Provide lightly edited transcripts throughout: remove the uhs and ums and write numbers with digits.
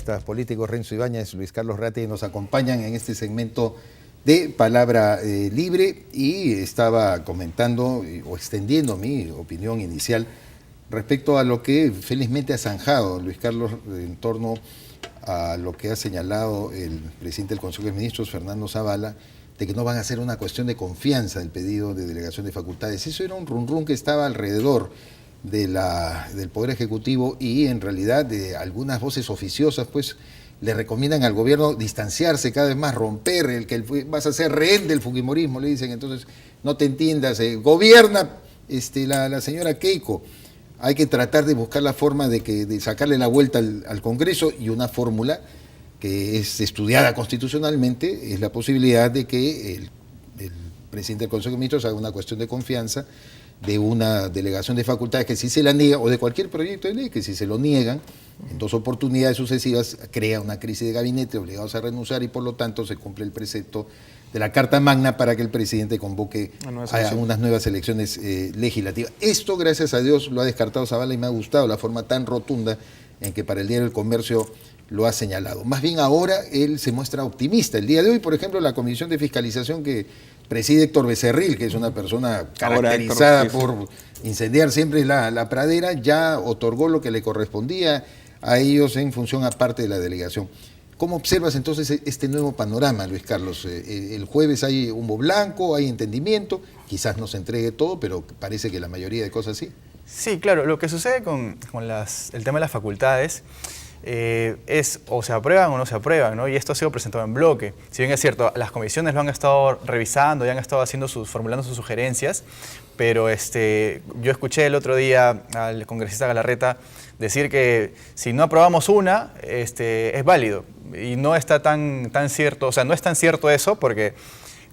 analistas políticos Renzo Ibáñez, Luis Carlos Ratti, nos acompañan en este segmento de Palabra Libre, y estaba comentando o extendiendo mi opinión inicial respecto a lo que felizmente ha zanjado Luis Carlos en torno a lo que ha señalado el presidente del Consejo de Ministros, Fernando Zavala, de que no van a ser una cuestión de confianza del pedido de delegación de facultades. Eso era un run que estaba alrededor del Poder Ejecutivo, y en realidad de algunas voces oficiosas pues le recomiendan al gobierno distanciarse cada vez más, romper vas a ser rehén del fujimorismo, le dicen. Entonces no te entiendas, gobierna la señora Keiko. Hay que tratar de buscar la forma de sacarle la vuelta al Congreso, y una fórmula que es estudiada constitucionalmente es la posibilidad de que el presidente del Consejo de Ministros haga una cuestión de confianza de una delegación de facultades que si se la niega, o de cualquier proyecto de ley que si se lo niegan en 2 oportunidades sucesivas, crea una crisis de gabinete, obligados a renunciar, y por lo tanto se cumple el precepto de la Carta Magna para que el presidente convoque a unas nuevas elecciones legislativas. Esto, gracias a Dios, lo ha descartado Zavala, y me ha gustado la forma tan rotunda en que para el Diario del Comercio lo ha señalado. Más bien ahora él se muestra optimista. El día de hoy, por ejemplo, la Comisión de Fiscalización que preside Héctor Becerril, que es una persona caracterizada por incendiar siempre la pradera, ya otorgó lo que le correspondía a ellos en función aparte de la delegación. ¿Cómo observas entonces este nuevo panorama, Luis Carlos? El jueves hay humo blanco, hay entendimiento, quizás no se entregue todo, pero parece que la mayoría de cosas sí. Sí, claro, lo que sucede con el tema de las facultades es o se aprueban o no se aprueban, ¿no? Y esto ha sido presentado en bloque. Si bien es cierto, las comisiones lo han estado revisando y han estado formulando sus sugerencias, pero yo escuché el otro día al congresista Galarreta decir que si no aprobamos una, es válido. Y no está tan cierto, o sea, no es tan cierto eso, porque,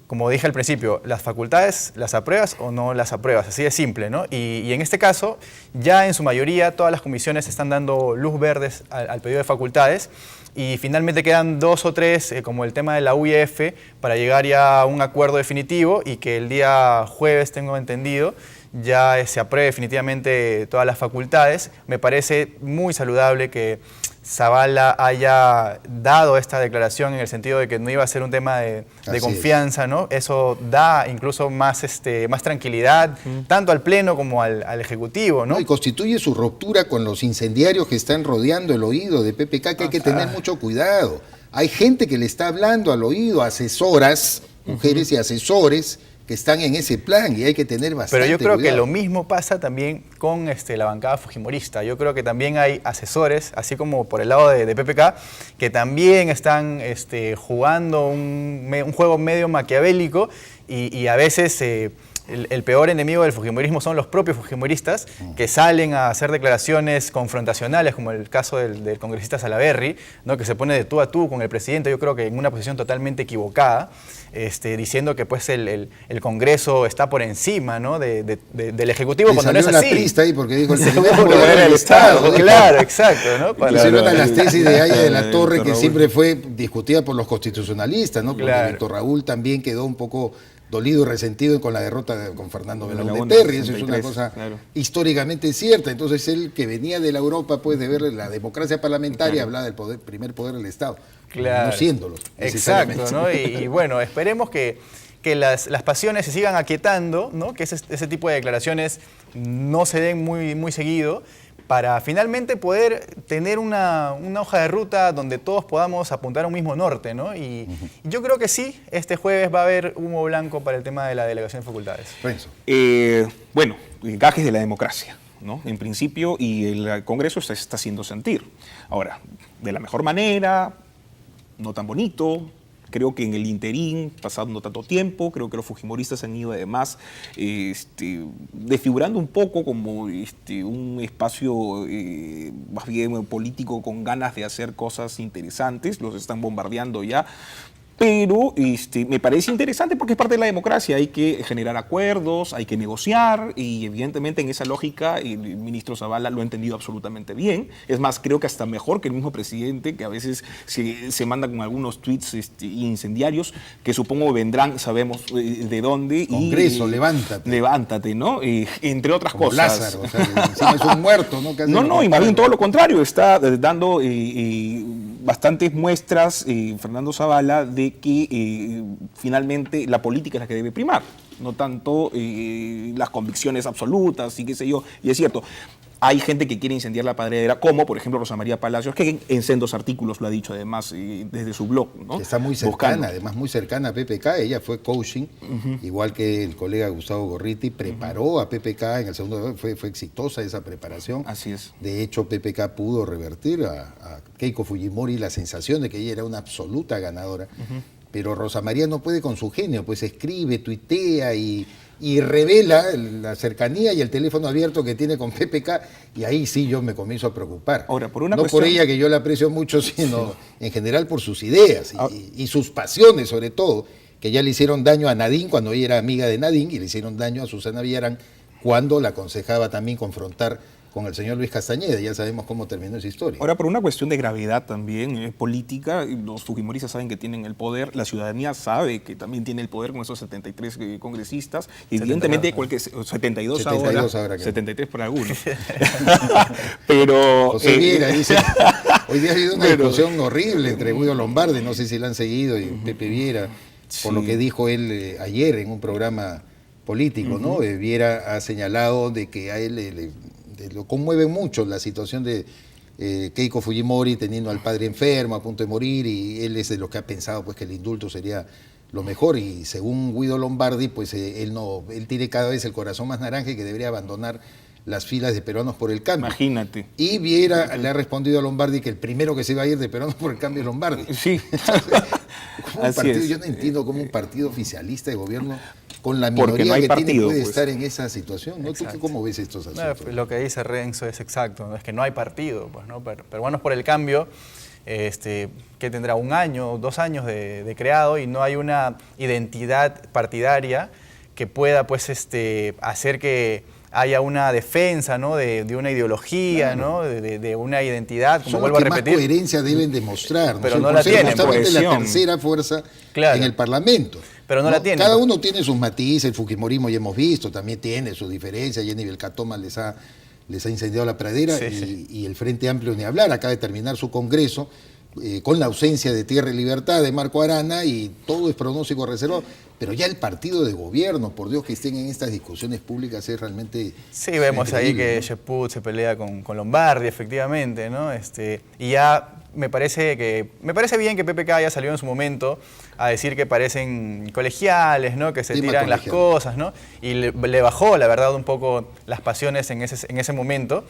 como dije al principio, las facultades las apruebas o no las apruebas, así de simple, ¿no? Y en este caso, ya en su mayoría todas las comisiones están dando luz verdes al pedido de facultades, y finalmente quedan 2 o 3, como el tema de la UIF, para llegar ya a un acuerdo definitivo, y que el día jueves, tengo entendido, ya se apruebe definitivamente todas las facultades. Me parece muy saludable que Zavala haya dado esta declaración en el sentido de que no iba a ser un tema de confianza, ¿no? Eso da incluso más tranquilidad, tanto al Pleno como al Ejecutivo, ¿no? Y constituye su ruptura con los incendiarios que están rodeando el oído de PPK, que hay que tener mucho cuidado. Hay gente que le está hablando al oído, asesoras, mujeres y asesores, que están en ese plan, y hay que tener bastante Pero yo creo cuidado. que lo mismo pasa también con la bancada fujimorista. Yo creo que también hay asesores, así como por el lado de PPK, que también están jugando un juego medio maquiavélico, y a veces el peor enemigo del fujimorismo son los propios fujimoristas, que salen a hacer declaraciones confrontacionales, como el caso del congresista Salaverry, ¿no? Que se pone de tú a tú con el presidente, yo creo que en una posición totalmente equivocada, diciendo que pues el Congreso está por encima, ¿no? del Ejecutivo, cuando no es así. La pista ahí porque dijo el primer poder del Estado. Claro, exacto, ¿no? Pusieron a las tesis de Haya de la Torre, que siempre fue discutida por los constitucionalistas, ¿no? Porque Víctor Raúl también quedó un poco dolido y resentido con la derrota con Fernando Belaúnde Terry. Eso es una cosa históricamente cierta. Entonces él, que venía de la Europa, pues de ver la democracia parlamentaria, hablaba del primer poder del Estado, no siéndolo. Exacto, ¿no? Y bueno, esperemos que las pasiones se sigan aquietando, ¿no? Que ese tipo de declaraciones no se den muy seguido, para finalmente poder tener una hoja de ruta donde todos podamos apuntar a un mismo norte, ¿no? Y yo creo que sí, este jueves va a haber humo blanco para el tema de la delegación de facultades. Bueno, gajes de la democracia, ¿no? En principio, y el Congreso se está haciendo sentir. Ahora, de la mejor manera, no tan bonito. Creo que en el interín, pasando tanto tiempo, creo que los fujimoristas han ido además desfigurando un poco como un espacio más bien político con ganas de hacer cosas interesantes. Los están bombardeando ya. Pero me parece interesante porque es parte de la democracia. Hay que generar acuerdos, hay que negociar, y evidentemente en esa lógica el ministro Zavala lo ha entendido absolutamente bien. Es más, creo que hasta mejor que el mismo presidente, que a veces se manda con algunos tweets incendiarios, que supongo vendrán, sabemos de dónde. Congreso, levántate. Levántate, ¿no? Entre otras como cosas. Lázaro, o sea, encima es un muerto, ¿no? No, y más bien todo lo contrario. Está dando bastantes muestras, Fernando Zavala, de que finalmente la política es la que debe primar, no tanto las convicciones absolutas y qué sé yo. Y es cierto, hay gente que quiere incendiar la padredera, como por ejemplo Rosa María Palacios, que en sendos artículos lo ha dicho además desde su blog, ¿no? Que está muy cercana, Buscando. además muy cercana a PPK. Ella fue coaching, igual que el colega Gustavo Gorriti, preparó a PPK en el segundo, fue exitosa esa preparación. Así es. De hecho, PPK pudo revertir a Keiko Fujimori la sensación de que ella era una absoluta ganadora. Pero Rosa María no puede con su genio, pues escribe, tuitea y revela la cercanía y el teléfono abierto que tiene con PPK, y ahí sí yo me comienzo a preocupar. Ahora, por una no cuestión... por ella, que yo la aprecio mucho, sino en general por sus ideas y sus pasiones, sobre todo, que ya le hicieron daño a Nadine cuando ella era amiga de Nadine, y le hicieron daño a Susana Villarán cuando la aconsejaba también confrontar con el señor Luis Castañeda. Ya sabemos cómo terminó esa historia. Ahora, por una cuestión de gravedad también política, los fujimoristas saben que tienen el poder, la ciudadanía sabe que también tiene el poder con esos 73 congresistas, y evidentemente 72 ahora, 73 para algunos. Pero... José Viera dice, hoy día ha habido una discusión horrible entre Guido Lombardi, no sé si la han seguido, y Pepe Viera, por lo que dijo él ayer en un programa político, ¿no? Viera ha señalado de que a él lo conmueve mucho la situación de Keiko Fujimori teniendo al padre enfermo, a punto de morir, y él es de los que ha pensado pues que el indulto sería lo mejor, y según Guido Lombardi, pues él tiene cada vez el corazón más naranja y que debería abandonar las filas de Peruanos por el Cambio. Imagínate. Y Viera le ha respondido a Lombardi que el primero que se va a ir de Peruanos por el Cambio es Lombardi. Sí. Yo no entiendo cómo un partido oficialista de gobierno con la minoría porque no hay que partido, tiene puede pues estar en esa situación, ¿no? ¿Tú cómo ves estos asuntos? Lo que dice Renzo es exacto, ¿no? Es que no hay partido, pues, ¿no? Peruanos por el Cambio, que tendrá 1 año, 2 años de creado, y no hay una identidad partidaria que pueda pues, hacer que haya una defensa, ¿no? de una ideología, ¿no? de una identidad, como son vuelvo a los que repetir. más coherencia deben demostrar, ¿no? Pero Por no la ser tienen, justamente la cohesión. tercera fuerza en el Parlamento. Pero no la tienen. Cada uno tiene sus matices, el fujimorismo ya hemos visto, también tiene sus diferencias. Jenny Belcatoma les ha incendiado la pradera, y el Frente Amplio ni hablar, acaba de terminar su congreso con la ausencia de Tierra y Libertad de Marco Arana, y todo es pronóstico reservado. Pero ya el partido de gobierno, por Dios, que estén en estas discusiones públicas es realmente... Sí, vemos increíble, ahí que ¿no? Cheput se pelea con Lombardi, efectivamente, ¿no? Y ya me parece bien que PPK haya salido en su momento a decir que parecen colegiales, ¿no? Que se Tema tiran las colegial. cosas, ¿no? Y le bajó, la verdad, un poco las pasiones en ese momento.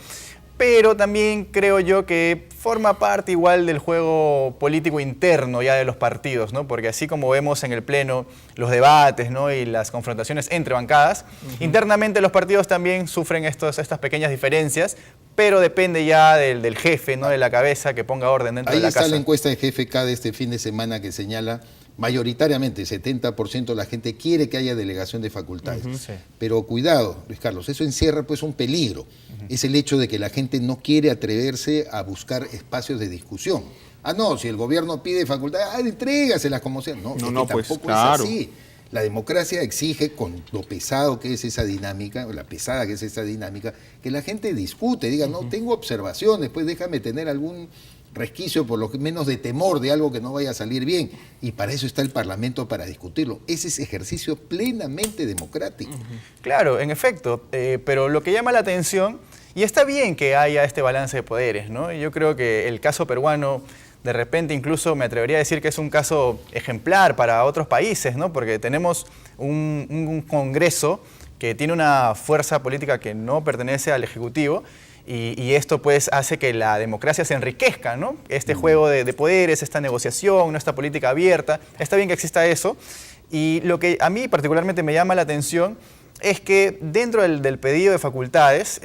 Pero también creo yo que forma parte igual del juego político interno ya de los partidos, ¿no? Porque así como vemos en el Pleno los debates, ¿no? Y las confrontaciones entre bancadas, internamente los partidos también sufren estas pequeñas diferencias, pero depende ya del jefe, ¿no? De la cabeza, que ponga orden dentro Ahí de la está casa. la encuesta de GFK de este fin de semana que señala mayoritariamente 70% de la gente quiere que haya delegación de facultades. Sí. Pero cuidado, Luis Carlos, eso encierra pues un peligro. Es el hecho de que la gente no quiere atreverse a buscar espacios de discusión. Ah, no, si el gobierno pide facultades, entrégaselas como sea. No, No, que pues, tampoco claro. es así. La democracia exige, con lo pesado que es esa dinámica, o la pesada que es esa dinámica, que la gente discute, diga, no, tengo observaciones, pues déjame tener algún resquicio, por lo menos de temor de algo que no vaya a salir bien. Y para eso está el Parlamento, para discutirlo. Ese es ejercicio plenamente democrático. Claro, en efecto, pero lo que llama la atención, y está bien que haya este balance de poderes, ¿no? Yo creo que el caso peruano, de repente incluso me atrevería a decir que es un caso ejemplar para otros países, ¿no? Porque tenemos un Congreso que tiene una fuerza política que no pertenece al Ejecutivo, y esto pues hace que la democracia se enriquezca, ¿no? Este juego de poderes, esta negociación, ¿no? Esta política abierta, está bien que exista eso. Y lo que a mí particularmente me llama la atención es que dentro del pedido de facultades,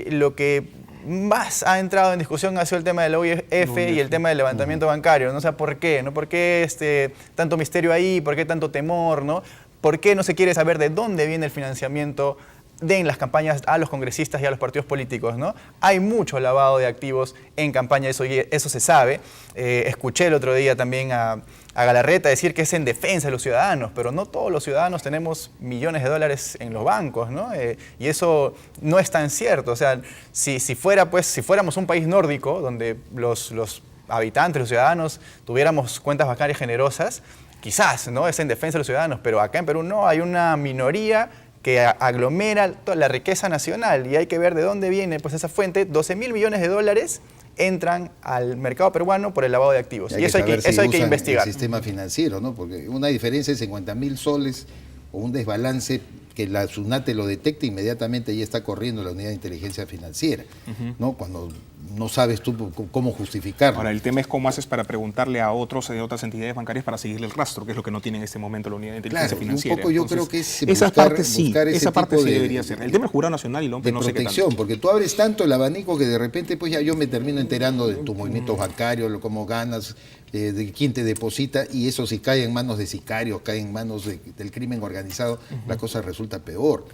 lo que más ha entrado en discusión ha sido el tema de la UIF y el tema del levantamiento bancario, ¿no? O sea, ¿por qué? ¿No? ¿Por qué tanto misterio ahí? ¿Por qué tanto temor? ¿No? ¿Por qué no se quiere saber de dónde viene el financiamiento en las campañas a los congresistas y a los partidos políticos, ¿no? Hay mucho lavado de activos en campaña, eso se sabe. Escuché el otro día también a Galarreta decir que es en defensa de los ciudadanos, pero no todos los ciudadanos tenemos millones de dólares en los bancos, ¿no? Y eso no es tan cierto. O sea, si fuéramos un país nórdico, donde los habitantes, los ciudadanos, tuviéramos cuentas bancarias generosas, quizás, ¿no? Es en defensa de los ciudadanos, pero acá en Perú no, hay una minoría que aglomera toda la riqueza nacional y hay que ver de dónde viene pues esa fuente. 12.000 millones de dólares entran al mercado peruano por el lavado de activos. Y eso hay que investigar. El sistema financiero, ¿no? Porque una diferencia de 50.000 soles o un desbalance que la SUNAT lo detecta inmediatamente y está corriendo la unidad de inteligencia financiera, ¿no? Cuando no sabes tú cómo justificarlo. Ahora, el tema es cómo haces para preguntarle a otros de otras entidades bancarias para seguirle el rastro, que es lo que no tiene en este momento la unidad de inteligencia financiera. Un poco yo creo que es esa parte sí debería ser. El tema del Jurado Nacional y lo de no sé qué protección, tanto. porque tú abres tanto el abanico que de repente pues ya yo me termino enterando de tu movimiento bancario, cómo ganas, de quién te deposita, y eso si cae en manos de sicarios, cae en manos del crimen organizado, la cosa resulta peor.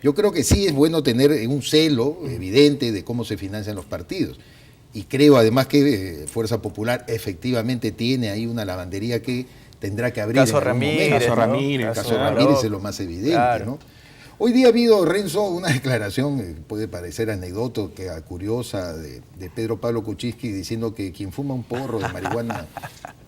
Yo creo que sí es bueno tener un celo evidente de cómo se financian los partidos. Y creo además que Fuerza Popular efectivamente tiene ahí una lavandería que tendrá que abrir. Caso Ramírez, Caso Ramírez es lo más evidente, claro, ¿no? Hoy día ha habido, Renzo, una declaración, puede parecer anecdótica, curiosa, de Pedro Pablo Kuczynski diciendo que quien fuma un porro de marihuana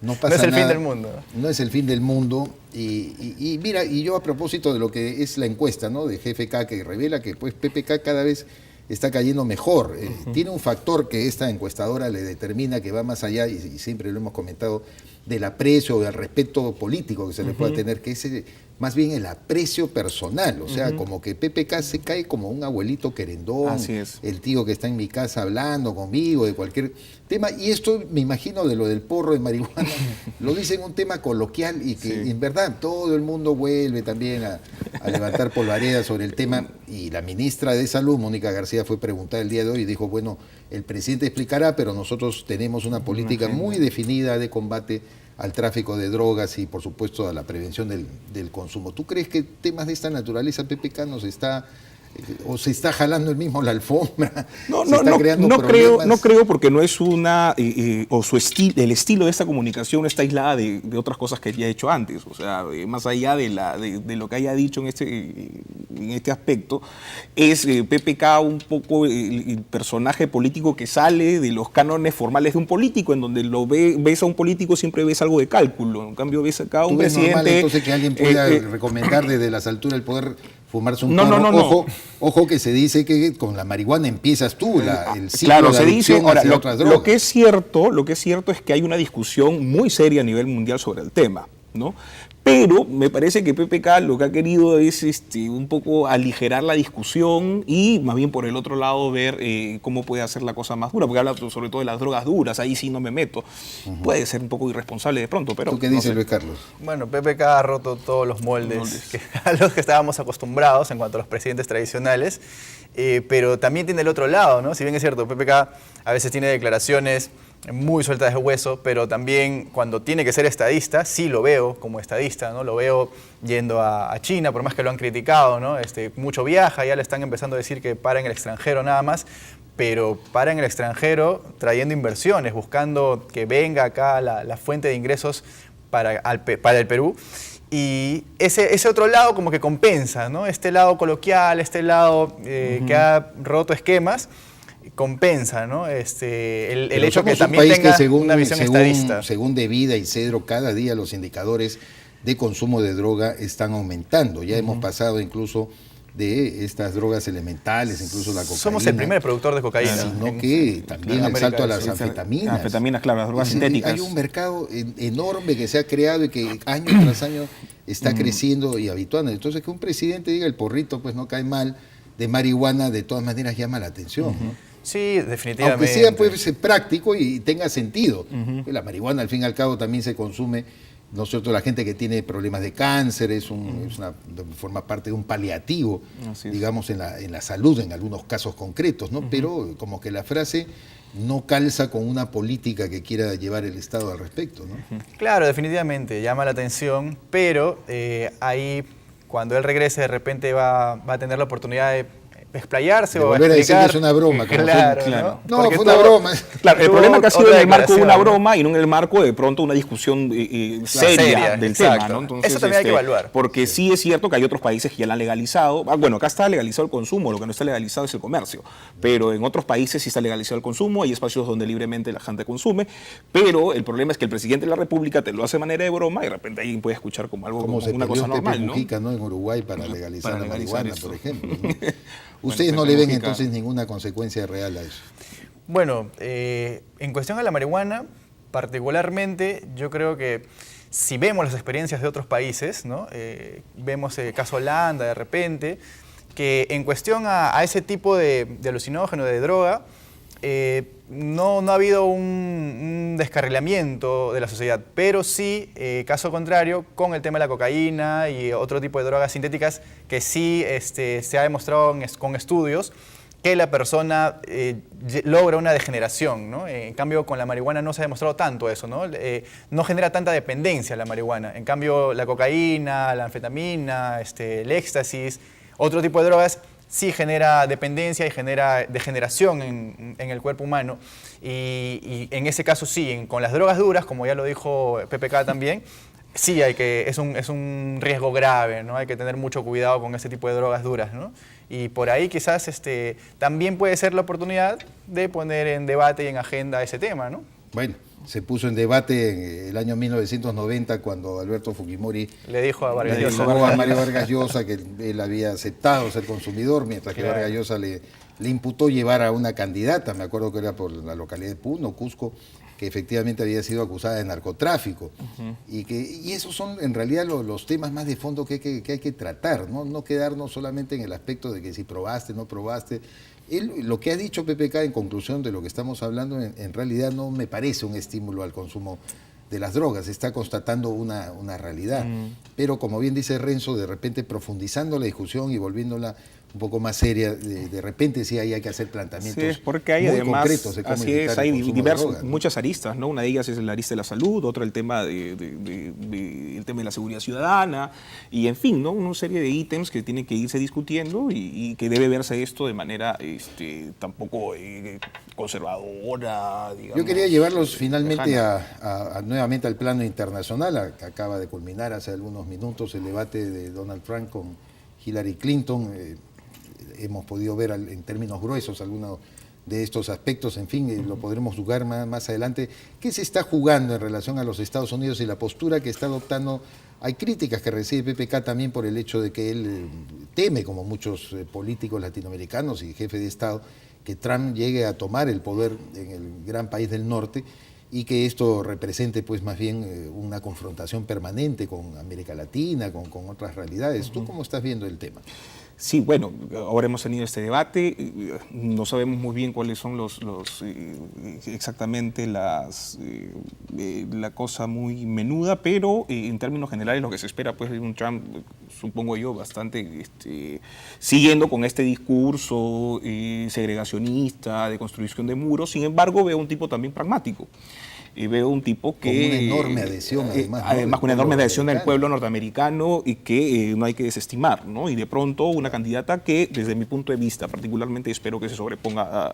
no pasa nada. No es el fin del mundo. No es el fin del mundo. Y mira, y yo a propósito de lo que es la encuesta, ¿no?, de GFK, que revela que pues PPK cada vez está cayendo mejor. Tiene un factor que esta encuestadora le determina que va más allá, y siempre lo hemos comentado, del aprecio o del respeto político que se le pueda tener, que es más bien el aprecio personal. O sea, como que PPK se cae como un abuelito querendón, así es, el tío que está en mi casa hablando conmigo de cualquier tema. Y esto, me imagino, de lo del porro de marihuana, lo dicen un tema coloquial y que en verdad todo el mundo vuelve también a levantar polvareda sobre el tema. Y la ministra de Salud, Mónica García, fue preguntada el día de hoy y dijo, bueno, el presidente explicará, pero nosotros tenemos una política muy definida de combate al tráfico de drogas y, por supuesto, a la prevención del consumo. ¿Tú crees que temas de esta naturaleza PPK nos está o se está jalando el mismo la alfombra? No creo, porque no es una el estilo de esta comunicación no está aislada de otras cosas que ya ha hecho antes. O sea, más allá de lo que haya dicho en este aspecto, es PPK un poco el personaje político que sale de los cánones formales de un político, en donde ves a un político siempre ves algo de cálculo. En cambio ves acá a un presidente. ¿Es normal entonces que alguien pueda recomendar desde las alturas del poder fumarse un porro? Ojo que se dice que con la marihuana empiezas tú el ciclo de adicción hacia otras drogas. Lo que es cierto es que hay una discusión muy seria a nivel mundial sobre el tema, ¿no? Pero me parece que PPK lo que ha querido es un poco aligerar la discusión y más bien por el otro lado ver cómo puede hacer la cosa más dura, porque habla sobre todo de las drogas duras, ahí sí no me meto. Puede ser un poco irresponsable de pronto, pero... ¿Tú qué dices, Luis Carlos? Bueno, PPK ha roto todos los moldes a los que estábamos acostumbrados en cuanto a los presidentes tradicionales, pero también tiene el otro lado, ¿no? Si bien es cierto, PPK a veces tiene declaraciones muy sueltas de hueso, pero también cuando tiene que ser estadista, sí lo veo como estadista, ¿no? Lo veo yendo a China, por más que lo han criticado, ¿no? Mucho viaja, ya le están empezando a decir que para en el extranjero nada más, pero para en el extranjero trayendo inversiones, buscando que venga acá la fuente de ingresos para el Perú. Y ese otro lado como que compensa, ¿no? Este lado coloquial, este lado que ha roto esquemas, compensa, ¿no? El hecho que también tenga una visión estadista. Según De Vida y Cedro, cada día los indicadores de consumo de droga están aumentando. Ya hemos pasado incluso de estas drogas elementales, incluso la cocaína. Somos el primer productor de cocaína. Sino que también el salto a las anfetaminas. Anfetaminas, claro, las drogas sintéticas. Hay un mercado enorme que se ha creado y que año tras año está creciendo y habituando. Entonces, que un presidente diga el porrito, pues no cae mal, de marihuana, de todas maneras llama la atención, ¿no? Sí, definitivamente. Aunque sea pues, práctico y tenga sentido. La marihuana, al fin y al cabo, también se consume, ¿no es cierto? La gente que tiene problemas de cáncer forma parte de un paliativo, digamos, en la salud, en algunos casos concretos, ¿no? Pero como que la frase no calza con una política que quiera llevar el Estado al respecto, ¿no? Claro, definitivamente, llama la atención, pero ahí, cuando él regrese, de repente va a tener la oportunidad de explayarse De o volver a decir que explicar. es una broma, como Claro, siempre. Claro. No, Porque fue una todo- broma. Claro, el Tuvo problema es que ha sido otra en el marco de una declaración, ¿no? broma y no en el marco de pronto una discusión seria, seria, del exacto. tema, ¿no? Eso también hay que evaluar. Porque sí es cierto que hay otros países que ya la han legalizado. Bueno, acá está legalizado el consumo, lo que no está legalizado es el comercio. Pero en otros países sí está legalizado el consumo, hay espacios donde libremente la gente consume. Pero el problema es que el presidente de la República te lo hace de manera de broma y de repente alguien puede escuchar como algo, Como como se una peleó cosa Pepe normal, ¿no? Mujica, ¿no? En Uruguay para legalizar Para la legalizar marihuana, esto. por ejemplo, ¿no? Ustedes no Pepe le ven Mujica. entonces ninguna consecuencia real a eso. Bueno, en cuestión a la marihuana, particularmente, yo creo que si vemos las experiencias de otros países, ¿no? Vemos el caso Holanda de repente, que en cuestión a ese tipo de alucinógeno, de droga, no ha habido un descarrilamiento de la sociedad, pero sí, caso contrario, con el tema de la cocaína y otro tipo de drogas sintéticas que sí se ha demostrado con estudios que la persona logra una degeneración, ¿no? En cambio, con la marihuana no se ha demostrado tanto eso, ¿no? No genera tanta dependencia la marihuana. En cambio, la cocaína, la anfetamina, el éxtasis, otro tipo de drogas, sí genera dependencia y genera degeneración en el cuerpo humano. Y en ese caso sí, con las drogas duras, como ya lo dijo PPK también, sí es un riesgo grave, ¿no? Hay que tener mucho cuidado con ese tipo de drogas duras, ¿no? Y por ahí quizás también puede ser la oportunidad de poner en debate y en agenda ese tema, ¿no? Bueno, se puso en debate en el año 1990 cuando Alberto Fujimori Le dijo a Vargas le Llosa. dijo a Mario Vargas Llosa que él había aceptado ser consumidor, mientras que Claro. Vargas Llosa le imputó llevar a una candidata, me acuerdo que era por la localidad de Puno, Cusco, que efectivamente había sido acusada de narcotráfico. Y esos son en realidad los temas más de fondo que hay que tratar, ¿no? No quedarnos solamente en el aspecto de que si probaste, no probaste. Lo que ha dicho PPK en conclusión de lo que estamos hablando, en realidad no me parece un estímulo al consumo de las drogas, está constatando una realidad. Pero como bien dice Renzo, de repente profundizando la discusión y volviéndola un poco más seria, de repente sí ahí hay que hacer planteamientos Sí, es porque hay muy además, concretos de cómo así evitar es, el hay consumo de drogas, ¿no? muchas aristas, ¿no? Una de ellas es la arista de la salud, otra el tema el tema de la seguridad ciudadana, y en fin, ¿no? Una serie de ítems que tienen que irse discutiendo y que debe verse esto de manera tampoco conservadora, digamos. Yo quería llevarlos finalmente lejana. nuevamente al plano internacional. Acaba de culminar hace algunos minutos el debate de Donald Trump con Hillary Clinton. Hemos podido ver en términos gruesos algunos de estos aspectos, en fin, lo podremos jugar más adelante. ¿Qué se está jugando en relación a los Estados Unidos y la postura que está adoptando? Hay críticas que recibe PPK también por el hecho de que él teme, como muchos políticos latinoamericanos y jefe de Estado, que Trump llegue a tomar el poder en el gran país del norte y que esto represente pues más bien una confrontación permanente con América Latina, con otras realidades. ¿Tú cómo estás viendo el tema? Sí, bueno, ahora hemos tenido este debate, no sabemos muy bien cuáles son exactamente la cosa muy menuda, pero en términos generales lo que se espera pues es un Trump, supongo yo, bastante siguiendo con este discurso segregacionista, de construcción de muros. Sin embargo, veo un tipo también pragmático. Y veo un tipo que... Con una enorme adhesión, además. ¿no? Además, con una enorme adhesión del norteamericano. pueblo norteamericano y que no hay que desestimar, ¿no? Y de pronto una candidata que, desde mi punto de vista, particularmente espero que se sobreponga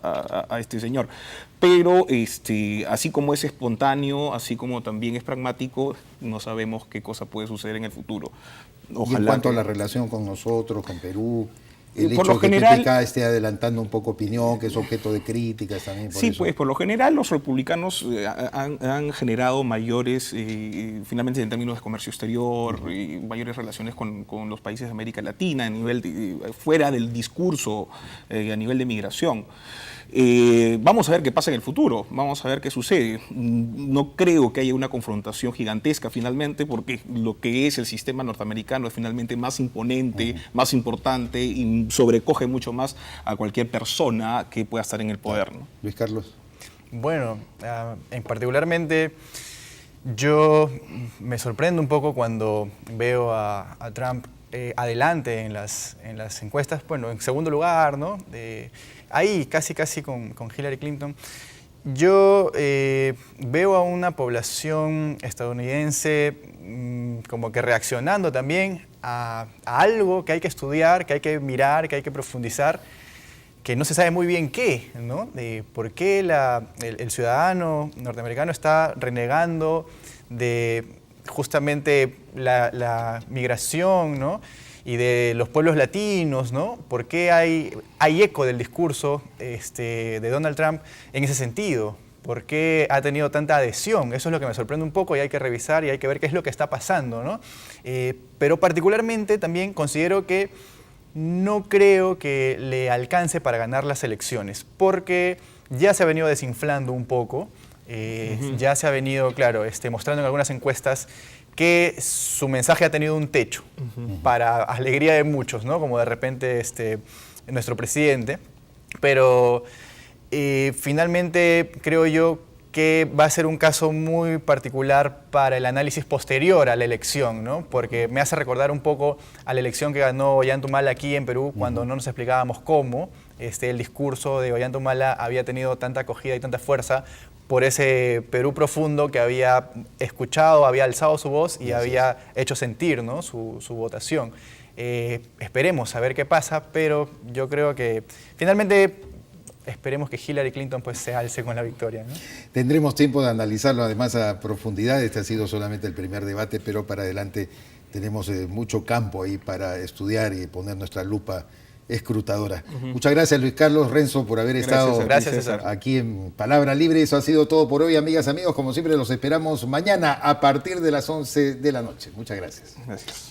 a este señor. Pero así como es espontáneo, así como también es pragmático, no sabemos qué cosa puede suceder en el futuro. Y en cuanto a la relación con nosotros, con Perú, el por hecho lo de que general- PPK esté adelantando un poco opinión, que es objeto de críticas también. Sí, eso. pues por lo general los republicanos han generado mayores, finalmente en términos de comercio exterior, mayores relaciones con los países de América Latina, a nivel fuera del discurso, a nivel de migración. Vamos a ver qué pasa en el futuro, vamos a ver qué sucede. No creo que haya una confrontación gigantesca finalmente, porque lo que es el sistema norteamericano es finalmente más imponente, más importante y sobrecoge mucho más a cualquier persona que pueda estar en el poder, ¿no? Luis Carlos. Bueno, en particularmente yo me sorprendo un poco cuando veo a Trump adelante en las encuestas, bueno, en segundo lugar, ¿no? Ahí casi con Hillary Clinton. Yo veo a una población estadounidense como que reaccionando también a algo que hay que estudiar, que hay que mirar, que hay que profundizar, que no se sabe muy bien qué, ¿no? ¿Por qué el ciudadano norteamericano está renegando de justamente la migración, ¿no? Y de los pueblos latinos, ¿no? ¿Por qué hay eco del discurso de Donald Trump en ese sentido? ¿Por qué ha tenido tanta adhesión? Eso es lo que me sorprende un poco y hay que revisar y hay que ver qué es lo que está pasando, ¿no? Pero particularmente también considero que no creo que le alcance para ganar las elecciones, porque ya se ha venido desinflando un poco, ya se ha venido, claro, mostrando en algunas encuestas que su mensaje ha tenido un techo, para alegría de muchos, ¿no? Como de repente nuestro presidente, pero finalmente creo yo que va a ser un caso muy particular para el análisis posterior a la elección, ¿no? Porque me hace recordar un poco a la elección que ganó Ollanta aquí en Perú, cuando no nos explicábamos cómo el discurso de Ollanta había tenido tanta acogida y tanta fuerza por ese Perú profundo que había escuchado, había alzado su voz y había hecho sentir, ¿no? su votación. Esperemos a ver qué pasa, pero yo creo que finalmente esperemos que Hillary Clinton pues se alce con la victoria, ¿no? Tendremos tiempo de analizarlo además a profundidad. Este ha sido solamente el primer debate, pero para adelante tenemos mucho campo ahí para estudiar y poner nuestra lupa escrutadora. Muchas gracias, Luis Carlos Renzo, por haber estado aquí en Palabra Libre. Eso ha sido todo por hoy, amigas, amigos. Como siempre, los esperamos mañana a partir de las 11 de la noche. Muchas gracias. Gracias.